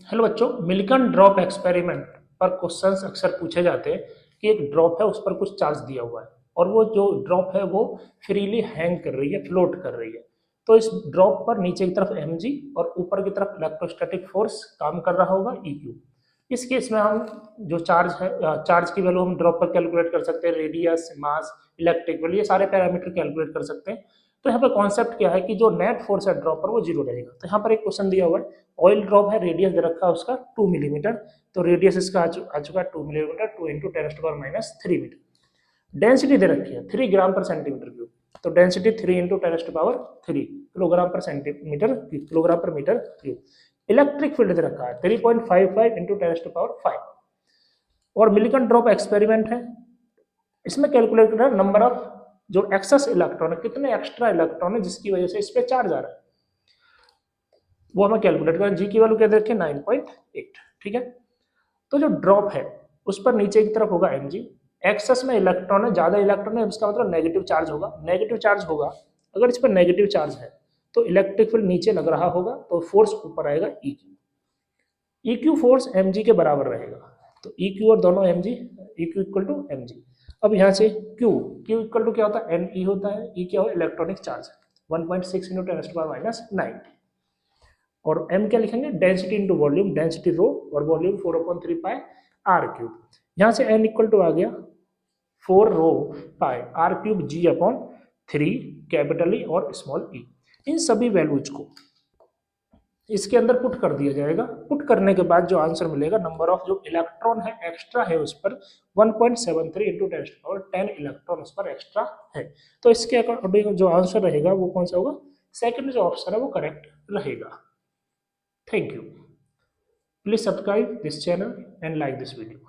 Hello बच्चों, Milton drop experiment पर questions अक्सर पूछे जाते हैं कि एक ड्रॉप है, उस पर कुछ चार्ज दिया हुआ है और वो जो ड्रॉप है वो फ्रीली हैंग कर रही है, फ्लोट कर रही है। तो इस ड्रॉप पर नीचे की तरफ mg और ऊपर की तरफ इलेक्ट्रोस्टैटिक फोर्स काम कर रहा होगा eq। इस केस में हम जो चार्ज है, चार्ज की वैल्यू हम ड्रॉप पर कैलकुलेट कर सकते हैं, रेडियस, मास, इलेक्ट्रिक वैल्यू, ये सारे पैरामीटर कैलकुलेट कर सकते हैं। तो यहाँ पर कॉन्सेप्ट क्या है कि जो नेट फोर्स है ड्रॉप पर वो जीरो रहेगा। तो यहाँ पर एक क्वेश्चन दिया हुआ है, ऑयल ड्रॉप है, रेडियस दे रखा है उसका 2 मिलीमीटर। तो रेडियस इसका आ चुका है 2 मिलीमीटर, 2 इंटू 10⁻³ मीटर। डेंसिटी दे रखी है 3 ग्राम पर सेंटीमीटर क्यूब। तो डेंसिटी 3 इंटू 10⁻³ किलोग्राम पर सेंटीमीटर, किलोग्राम पर मीटर क्यूब। इलेक्ट्रिक फील्ड दे रखा है 3.55 इंटू 10⁵ और मिलिकन ड्रॉप एक्सपेरिमेंट है। इसमें कैलकुलेट करना है नंबर ऑफ जो एक्सेस इलेक्ट्रॉन है, कितने एक्स्ट्रा इलेक्ट्रॉन है जिसकी वजह से इस पे चार्ज आ रहा है, वो हमें कैलकुलेट करें। जी की वैल्यू क्या दे रखी है 9.8। ठीक है, तो जो ड्रॉप है उस पर नीचे की तरफ होगा mg, एक्सेस में इलेक्ट्रॉन है, ज्यादा इलेक्ट्रॉन है, इसका मतलब नेगेटिव चार्ज होगा। नेगेटिव चार्ज होगा, अगर इस पर नेगेटिव चार्ज है तो इलेक्ट्रिक फील्ड नीचे लग रहा होगा, तो फोर्स ऊपर आएगा eq फोर्स mg के बराबर रहेगा। तो eq और दोनों mg, eq equal to mg। अब यहाँ से q इक्वल टू क्या होता है, ne होता है। e क्या होगा, इलेक्ट्रॉनिक चार्ज 1.6 इंटू 10⁻⁹ और m क्या लिखेंगे, density into volume, density rho और वॉल्यूम 4/3 पाई आर क्यूब। यहाँ से n इक्वल टू आ गया 4 rho pi r cube g upon 3 capital E और स्मॉल ई। इन सभी वैल्यूज को इसके अंदर पुट कर दिया जाएगा। पुट करने के बाद जो आंसर मिलेगा, नंबर ऑफ जो इलेक्ट्रॉन है एक्स्ट्रा है उस पर 1.73 इंटू 10 इलेक्ट्रॉन उस पर एक्स्ट्रा है। तो इसके अकॉर्डिंग जो आंसर रहेगा वो कौन सा होगा, सेकंड जो ऑप्शन है वो करेक्ट रहेगा। Thank you. Please subscribe this channel and like this video.